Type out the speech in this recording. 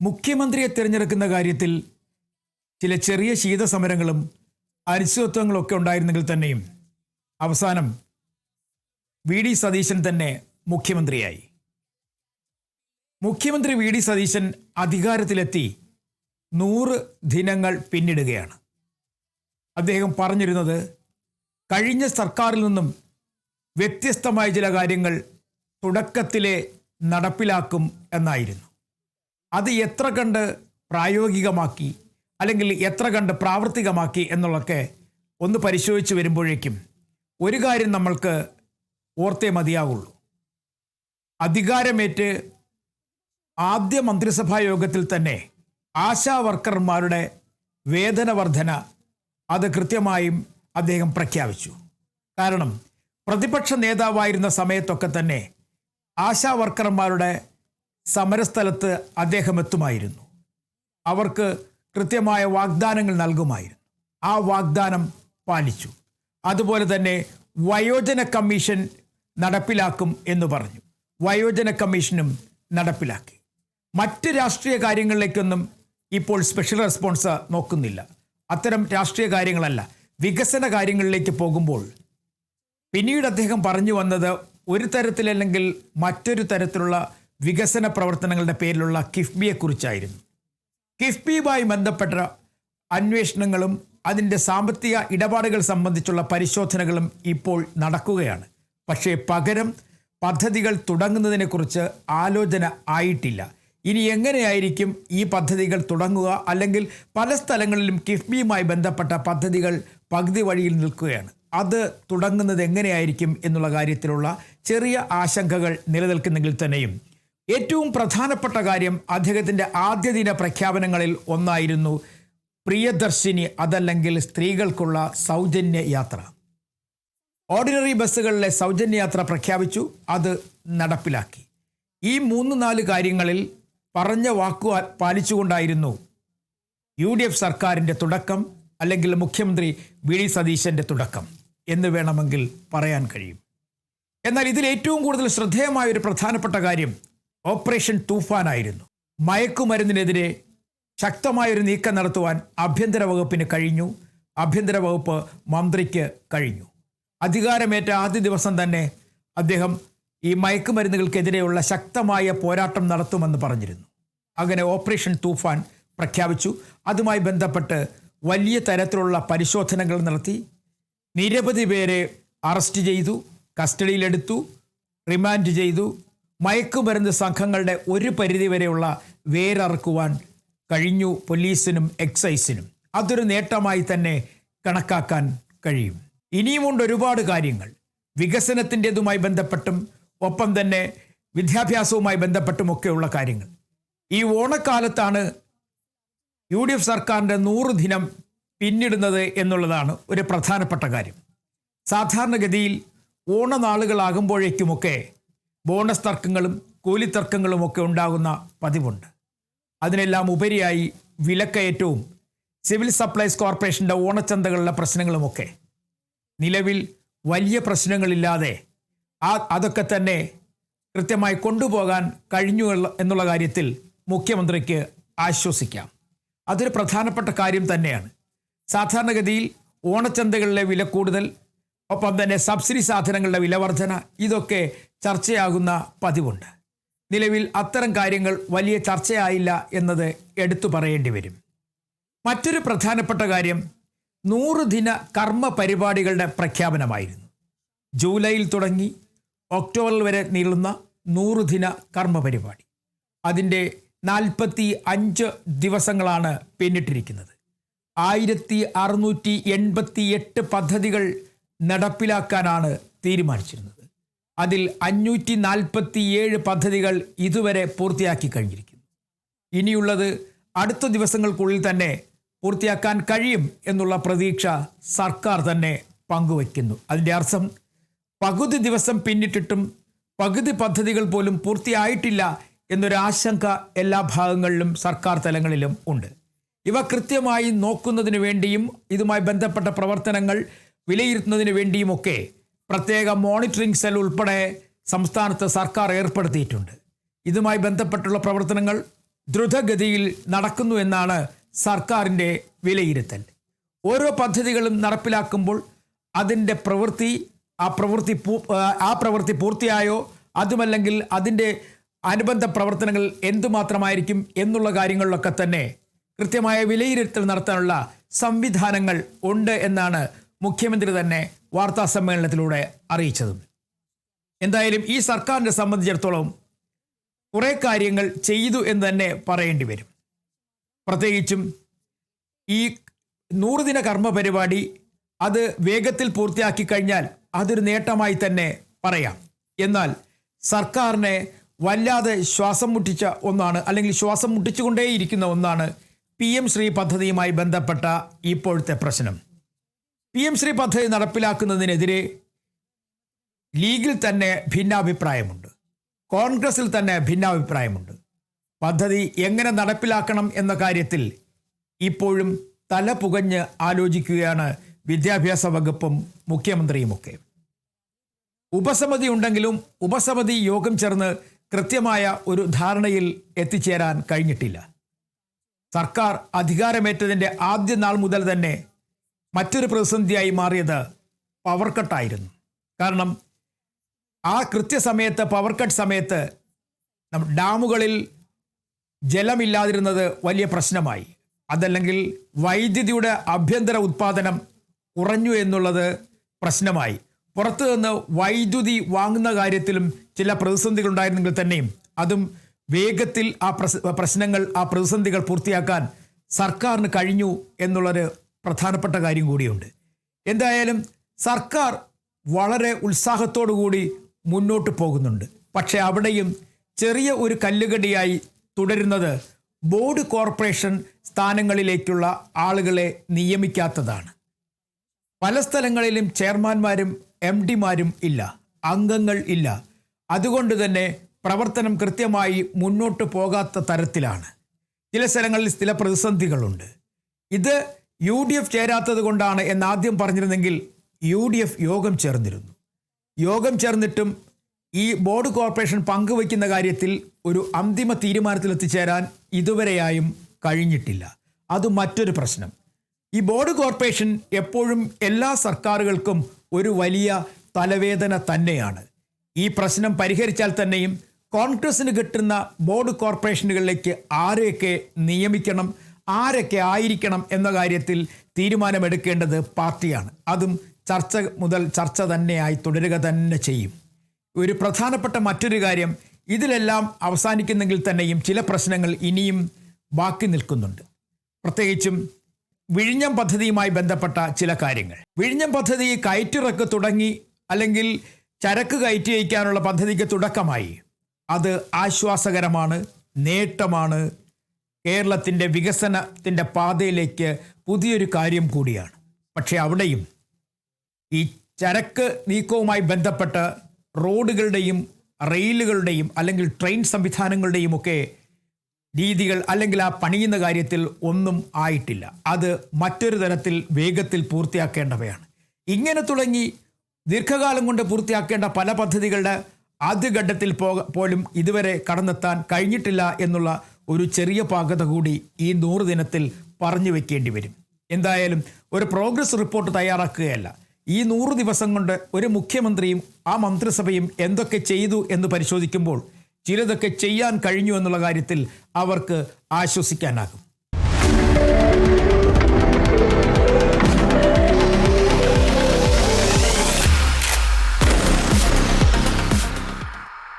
മുഖ്യമന്ത്രിയെ തിരഞ്ഞെടുക്കുന്ന കാര്യത്തിൽ ചില ചെറിയ ശീതസമരങ്ങളും അനിശ്ചിതത്വങ്ങളൊക്കെ ഉണ്ടായിരുന്നെങ്കിൽ തന്നെയും അവസാനം വി ഡി സതീശൻ തന്നെ മുഖ്യമന്ത്രിയായി. മുഖ്യമന്ത്രി വി ഡി സതീശൻ അധികാരത്തിലെത്തി 100 ദിനങ്ങൾ പിന്നിടുകയാണ്. അദ്ദേഹം പറഞ്ഞിരുന്നത് കഴിഞ്ഞ സർക്കാരിൽ നിന്നും വ്യത്യസ്തമായ ചില കാര്യങ്ങൾ തുടക്കത്തിലെ നടപ്പിലാക്കും എന്നായിരുന്നു. അത് എത്ര കണ്ട് പ്രായോഗികമാക്കി അല്ലെങ്കിൽ എത്ര കണ്ട് പ്രാവർത്തികമാക്കി എന്നുള്ളതൊക്കെ ഒന്ന് പരിശോധിച്ച് വരുമ്പോഴേക്കും ഒരു കാര്യം നമ്മൾക്ക് ഓർത്തേ മതിയാവുള്ളൂ. അധികാരമേറ്റ് ആദ്യ മന്ത്രിസഭാ യോഗത്തിൽ തന്നെ ആശാ വർക്കർമാരുടെ വേതന വർധന അത് കൃത്യമായും അദ്ദേഹം പ്രഖ്യാപിച്ചു. കാരണം പ്രതിപക്ഷ നേതാവായിരുന്ന സമയത്തൊക്കെ തന്നെ ആശാ വർക്കർമാരുടെ സമരസ്ഥലത്ത് അദ്ദേഹം എത്തുമായിരുന്നു. അവർക്ക് കൃത്യമായ വാഗ്ദാനങ്ങൾ നൽകുമായിരുന്നു. ആ വാഗ്ദാനം പാലിച്ചു. അതുപോലെ തന്നെ വയോജന കമ്മീഷൻ നടപ്പിലാക്കും എന്ന് പറഞ്ഞു. വയോജന കമ്മീഷനും നടപ്പിലാക്കി. മറ്റ് രാഷ്ട്രീയ കാര്യങ്ങളിലേക്കൊന്നും ഇപ്പോൾ സ്പെഷ്യൽ റെസ്പോൺസ് നോക്കുന്നില്ല. അത്തരം രാഷ്ട്രീയ കാര്യങ്ങളല്ല, വികസന കാര്യങ്ങളിലേക്ക് പോകുമ്പോൾ പിന്നീട് അദ്ദേഹം പറഞ്ഞു വന്നത് ഒരു തരത്തിലല്ലെങ്കിൽ മറ്റൊരു തരത്തിലുള്ള വികസന പ്രവർത്തനങ്ങളുടെ പേരിലുള്ള കിഫ്ബിയെക്കുറിച്ചായിരുന്നു. കിഫ്ബിയുമായി ബന്ധപ്പെട്ട അന്വേഷണങ്ങളും അതിൻ്റെ സാമ്പത്തിക ഇടപാടുകൾ സംബന്ധിച്ചുള്ള പരിശോധനകളും ഇപ്പോൾ നടക്കുകയാണ്. പക്ഷേ പകരം പദ്ധതികൾ തുടങ്ങുന്നതിനെക്കുറിച്ച് ആലോചന ആയിട്ടില്ല. ഇനി എങ്ങനെയായിരിക്കും ഈ പദ്ധതികൾ തുടങ്ങുക? അല്ലെങ്കിൽ പല സ്ഥലങ്ങളിലും കിഫ്ബിയുമായി ബന്ധപ്പെട്ട പദ്ധതികൾ പകുതി വഴിയിൽ നിൽക്കുകയാണ്. അത് തുടങ്ങുന്നത് എങ്ങനെയായിരിക്കും എന്നുള്ള കാര്യത്തിലുള്ള ചെറിയ ആശങ്കകൾ നിലനിൽക്കുന്നെങ്കിൽ തന്നെയും ഏറ്റവും പ്രധാനപ്പെട്ട കാര്യം അദ്ദേഹത്തിൻ്റെ ആദ്യ ദിന പ്രഖ്യാപനങ്ങളിൽ ഒന്നായിരുന്നു പ്രിയദർശിനി, അതല്ലെങ്കിൽ സ്ത്രീകൾക്കുള്ള സൗജന്യ യാത്ര. ഓർഡിനറി ബസ്സുകളിലെ സൗജന്യ യാത്ര പ്രഖ്യാപിച്ചു, അത് നടപ്പിലാക്കി. ഈ 3-4 കാര്യങ്ങളിൽ പറഞ്ഞ വാക്കു പാലിച്ചുകൊണ്ടായിരുന്നു UDF സർക്കാരിൻ്റെ തുടക്കം, അല്ലെങ്കിൽ മുഖ്യമന്ത്രി വി ഡി സതീശൻ്റെ തുടക്കം എന്ന് വേണമെങ്കിൽ പറയാൻ കഴിയും. എന്നാൽ ഇതിൽ ഏറ്റവും കൂടുതൽ ശ്രദ്ധേയമായ ഒരു പ്രധാനപ്പെട്ട കാര്യം ഓപ്പറേഷൻ തൂഫാനായിരുന്നു. മയക്കുമരുന്നിനെതിരെ ശക്തമായൊരു നീക്കം നടത്തുവാൻ ആഭ്യന്തര വകുപ്പിന് കഴിഞ്ഞു. ആഭ്യന്തര വകുപ്പ് മന്ത്രിക്ക് കഴിഞ്ഞു. അധികാരമേറ്റ ആദ്യ ദിവസം തന്നെ അദ്ദേഹം ഈ മയക്കുമരുന്നുകൾക്കെതിരെയുള്ള ശക്തമായ പോരാട്ടം നടത്തുമെന്ന് പറഞ്ഞിരുന്നു. അങ്ങനെ ഓപ്പറേഷൻ തൂഫാൻ പ്രഖ്യാപിച്ചു. അതുമായി ബന്ധപ്പെട്ട് വലിയ തരത്തിലുള്ള പരിശോധനകൾ നടത്തി. നിരവധി പേരെ അറസ്റ്റ് ചെയ്തു, കസ്റ്റഡിയിലെടുത്തു, റിമാൻഡ് ചെയ്തു. മയക്കുമരുന്ന് സംഘങ്ങളുടെ ഒരു പരിധിവരെയുള്ള വേരറുക്കുവാൻ കഴിഞ്ഞു പോലീസിനും എക്സൈസിനും. അതൊരു നേട്ടമായി തന്നെ കണക്കാക്കാൻ കഴിയും. ഇനിയുമുണ്ട് ഒരുപാട് കാര്യങ്ങൾ വികസനത്തിൻ്റെതുമായി ബന്ധപ്പെട്ടും ഒപ്പം തന്നെ വിദ്യാഭ്യാസവുമായി ബന്ധപ്പെട്ടുമൊക്കെയുള്ള കാര്യങ്ങൾ. ഈ ഓണക്കാലത്താണ് UDF സർക്കാരിൻ്റെ 100 ദിനം പിന്നിടുന്നത് എന്നുള്ളതാണ് ഒരു പ്രധാനപ്പെട്ട കാര്യം. സാധാരണഗതിയിൽ ഓണനാളുകളാകുമ്പോഴേക്കുമൊക്കെ ബോണസ് തർക്കങ്ങളും കൂലിത്തർക്കങ്ങളുമൊക്കെ ഉണ്ടാകുന്ന പതിവുണ്ട്. അതിനെല്ലാം ഉപരിയായി വിലക്കയറ്റവും സിവിൽ സപ്ലൈസ് കോർപ്പറേഷൻ്റെ ഓണച്ചന്തകളിലെ പ്രശ്നങ്ങളുമൊക്കെ നിലവിൽ വലിയ പ്രശ്നങ്ങളില്ലാതെ അതൊക്കെ തന്നെ കൃത്യമായി കൊണ്ടുപോകാൻ കഴിഞ്ഞു എന്നുള്ള കാര്യത്തിൽ മുഖ്യമന്ത്രിക്ക് ആശ്വസിക്കാം. അതൊരു പ്രധാനപ്പെട്ട കാര്യം തന്നെയാണ്. സാധാരണഗതിയിൽ ഓണച്ചന്തകളിലെ വില കൂടുതൽ, ഒപ്പം തന്നെ സബ്സിഡി സാധനങ്ങളുടെ വിലവർധന, ഇതൊക്കെ ചർച്ചയാകുന്ന പതിവുണ്ട്. നിലവിൽ അത്തരം കാര്യങ്ങൾ വലിയ ചർച്ചയായില്ല എന്നത് എടുത്തു പറയേണ്ടി വരും. മറ്റൊരു പ്രധാനപ്പെട്ട കാര്യം 100 ദിന കർമ്മ പരിപാടികളുടെ പ്രഖ്യാപനമായിരുന്നു. ജൂലൈയിൽ തുടങ്ങി ഒക്ടോബർ വരെ നീളുന്ന 100 ദിന കർമ്മ പരിപാടി. അതിൻ്റെ 45 ദിവസങ്ങളാണ് പിന്നിട്ടിരിക്കുന്നത്. 1688 പദ്ധതികൾ നടപ്പിലാക്കാനാണ് തീരുമാനിച്ചിരുന്നത്. അതിൽ 547 പദ്ധതികൾ ഇതുവരെ പൂർത്തിയാക്കി കഴിഞ്ഞിരിക്കുന്നു. ഇനിയുള്ളത് അടുത്ത ദിവസങ്ങൾക്കുള്ളിൽ തന്നെ പൂർത്തിയാക്കാൻ കഴിയും എന്നുള്ള പ്രതീക്ഷ സർക്കാർ തന്നെ പങ്കുവയ്ക്കുന്നു. അതിൻ്റെ അർത്ഥം പകുതി ദിവസം പിന്നിട്ടിട്ടും പകുതി പദ്ധതികൾ പോലും പൂർത്തിയായിട്ടില്ല എന്നൊരാശങ്ക എല്ലാ ഭാഗങ്ങളിലും സർക്കാർ തലങ്ങളിലും ഉണ്ട്. ഇവ കൃത്യമായി നോക്കുന്നതിന് വേണ്ടിയും ഇതുമായി ബന്ധപ്പെട്ട പ്രവർത്തനങ്ങൾ വിലയിരുത്തുന്നതിന് വേണ്ടിയുമൊക്കെ പ്രത്യേക മോണിറ്ററിംഗ് സെൽ ഉൾപ്പെടെ സംസ്ഥാനത്ത് സർക്കാർ ഏർപ്പെടുത്തിയിട്ടുണ്ട്. ഇതുമായി ബന്ധപ്പെട്ടുള്ള പ്രവർത്തനങ്ങൾ ദ്രുതഗതിയിൽ നടക്കുന്നു എന്നാണ് സർക്കാരിൻ്റെ വിലയിരുത്തൽ. ഓരോ പദ്ധതികളും നടപ്പിലാക്കുമ്പോൾ അതിൻ്റെ പ്രവൃത്തി പൂർത്തിയായോ, അതുമല്ലെങ്കിൽ അതിൻ്റെ അനുബന്ധ പ്രവർത്തനങ്ങൾ എന്തുമാത്രമായിരിക്കും എന്നുള്ള കാര്യങ്ങളിലൊക്കെ തന്നെ കൃത്യമായ വിലയിരുത്തൽ നടത്താനുള്ള സംവിധാനങ്ങൾ ഉണ്ട് എന്നാണ് മുഖ്യമന്ത്രി തന്നെ വാർത്താ സമ്മേളനത്തിലൂടെ അറിയിച്ചത്. എന്തായാലും ഈ സർക്കാരിനെ സംബന്ധിച്ചിടത്തോളം കുറേ കാര്യങ്ങൾ ചെയ്തു എന്ന് തന്നെ പറയേണ്ടി വരും. പ്രത്യേകിച്ചും ഈ 100 ദിന കർമ്മ പരിപാടി അത് വേഗത്തിൽ പൂർത്തിയാക്കി കഴിഞ്ഞാൽ അതൊരു നേട്ടമായി തന്നെ പറയാം. എന്നാൽ സർക്കാരിനെ വല്ലാതെ ശ്വാസം മുട്ടിച്ച ഒന്നാണ്, അല്ലെങ്കിൽ ശ്വാസം മുട്ടിച്ചുകൊണ്ടേയിരിക്കുന്ന ഒന്നാണ് PM ശ്രീ പദ്ധതിയുമായി ബന്ധപ്പെട്ട ഇപ്പോഴത്തെ പ്രശ്നം. PM ശ്രീ പദ്ധതി നടപ്പിലാക്കുന്നതിനെതിരെ ലീഗിൽ തന്നെ ഭിന്നാഭിപ്രായമുണ്ട്, കോൺഗ്രസിൽ തന്നെ ഭിന്നാഭിപ്രായമുണ്ട്. പദ്ധതി എങ്ങനെ നടപ്പിലാക്കണം എന്ന കാര്യത്തിൽ ഇപ്പോഴും തല പുകഞ്ഞ് ആലോചിക്കുകയാണ് വിദ്യാഭ്യാസ വകുപ്പും മുഖ്യമന്ത്രിയുമൊക്കെ. ഉപസമിതി ഉണ്ടെങ്കിലും ഉപസമിതി യോഗം ചേർന്ന് കൃത്യമായ ഒരു ധാരണയിൽ എത്തിച്ചേരാൻ കഴിഞ്ഞിട്ടില്ല. സർക്കാർ അധികാരമേറ്റതിൻ്റെ ആദ്യ നാൾ മുതൽ തന്നെ മറ്റൊരു പ്രതിസന്ധിയായി മാറിയത് പവർ കട്ടായിരുന്നു. കാരണം ആ കൃത്യസമയത്ത് പവർ കട്ട് സമയത്ത് ഡാമുകളിൽ ജലമില്ലാതിരുന്നത് വലിയ പ്രശ്നമായി. അതല്ലെങ്കിൽ വൈദ്യുതിയുടെ ആഭ്യന്തര ഉത്പാദനം കുറഞ്ഞു എന്നുള്ളത് പ്രശ്നമായി. പുറത്തു നിന്ന് വൈദ്യുതി വാങ്ങുന്ന കാര്യത്തിലും ചില പ്രതിസന്ധികൾ ഉണ്ടായിരുന്നെങ്കിൽ തന്നെയും അതും വേഗത്തിൽ ആ പ്രതിസന്ധികൾ പൂർത്തിയാക്കാൻ സർക്കാരിന് കഴിഞ്ഞു എന്നുള്ളൊരു പ്രധാനപ്പെട്ട കാര്യം കൂടിയുണ്ട്. എന്തായാലും സർക്കാർ വളരെ ഉത്സാഹത്തോടു കൂടി മുന്നോട്ട് പോകുന്നുണ്ട്. പക്ഷേ അവിടെയും ചെറിയ ഒരു കല്ലുകടിയായി തുടരുന്നത് ബോർഡ് കോർപ്പറേഷൻ സ്ഥാനങ്ങളിലേക്കുള്ള ആളുകളെ നിയമിക്കാത്തതാണ്. പല സ്ഥലങ്ങളിലും ചെയർമാന്മാരും MDമാരും ഇല്ല, അംഗങ്ങൾ ഇല്ല. അതുകൊണ്ട് തന്നെ പ്രവർത്തനം കൃത്യമായി മുന്നോട്ട് പോകാത്ത തരത്തിലാണ്. ചില സ്ഥലങ്ങളിൽ ചില പ്രതിസന്ധികളുണ്ട്. ഇത് UDF ചേരാത്തത് കൊണ്ടാണ് എന്നാദ്യം പറഞ്ഞിരുന്നെങ്കിൽ UDF യോഗം ചേർന്നിരുന്നു. യോഗം ചേർന്നിട്ടും ഈ ബോർഡ് കോർപ്പറേഷൻ പങ്കുവയ്ക്കുന്ന കാര്യത്തിൽ ഒരു അന്തിമ തീരുമാനത്തിലെത്തിച്ചേരാൻ ഇതുവരെയായും കഴിഞ്ഞിട്ടില്ല. അത് മറ്റൊരു പ്രശ്നം. ഈ ബോർഡ് കോർപ്പറേഷൻ എപ്പോഴും എല്ലാ സർക്കാരുകൾക്കും ഒരു വലിയ തലവേദന തന്നെയാണ്. ഈ പ്രശ്നം പരിഹരിച്ചാൽ തന്നെയും കോൺഗ്രസിന് കിട്ടുന്ന ബോർഡ് കോർപ്പറേഷനുകളിലേക്ക് ആരെയൊക്കെ നിയമിക്കണം, ആരൊക്കെ ആയിരിക്കണം എന്ന കാര്യത്തിൽ തീരുമാനമെടുക്കേണ്ടത് പാർട്ടിയാണ്. അതും ചർച്ച തന്നെയായി തുടരുക തന്നെ ചെയ്യും. ഒരു പ്രധാനപ്പെട്ട മറ്റൊരു കാര്യം, ഇതിലെല്ലാം അവസാനിക്കുന്നെങ്കിൽ തന്നെയും ചില പ്രശ്നങ്ങൾ ഇനിയും ബാക്കി നിൽക്കുന്നുണ്ട്. പ്രത്യേകിച്ചും വിഴിഞ്ഞം പദ്ധതിയുമായി ബന്ധപ്പെട്ട ചില കാര്യങ്ങൾ. വിഴിഞ്ഞം പദ്ധതി കയറ്റിറക്ക് തുടങ്ങി, അല്ലെങ്കിൽ ചരക്ക് കയറ്റി അയക്കാനുള്ള പദ്ധതിക്ക് തുടക്കമായി. അത് ആശ്വാസകരമാണ്, നേട്ടമാണ്. കേരളത്തിൻ്റെ വികസനത്തിൻ്റെ പാതയിലേക്ക് പുതിയൊരു കാര്യം കൂടിയാണ്. പക്ഷേ അവിടെയും ഈ ചരക്ക് നീക്കവുമായി ബന്ധപ്പെട്ട് റോഡുകളുടെയും റെയിലുകളുടെയും അല്ലെങ്കിൽ ട്രെയിൻ സംവിധാനങ്ങളുടെയും ഒക്കെ രീതികൾ അല്ലെങ്കിൽ ആ പണിയുന്ന കാര്യത്തിൽ ഒന്നും ആയിട്ടില്ല. അത് മറ്റൊരു തരത്തിൽ വേഗത്തിൽ പൂർത്തിയാക്കേണ്ടവയാണ്. ഇങ്ങനെ തുടങ്ങി ദീർഘകാലം കൊണ്ട് പൂർത്തിയാക്കേണ്ട പല പദ്ധതികളുടെ ആദ്യഘട്ടത്തിൽ പോലും ഇതുവരെ കടന്നെത്താൻ കഴിഞ്ഞിട്ടില്ല എന്നുള്ള ഒരു ചെറിയ പാകത കൂടി ഈ 100 ദിനത്തിൽ പറഞ്ഞു വെക്കേണ്ടി വരും. എന്തായാലും ഒരു പ്രോഗ്രസ് റിപ്പോർട്ട് തയ്യാറാക്കുകയല്ല. ഈ 100 ദിവസം കൊണ്ട് ഒരു മുഖ്യമന്ത്രിയും ആ മന്ത്രിസഭയും എന്തൊക്കെ ചെയ്തു എന്ന് പരിശോധിക്കുമ്പോൾ ചിലതൊക്കെ ചെയ്യാൻ കഴിഞ്ഞു എന്നുള്ള കാര്യത്തിൽ അവർക്ക് ആശ്വസിക്കാനാകും.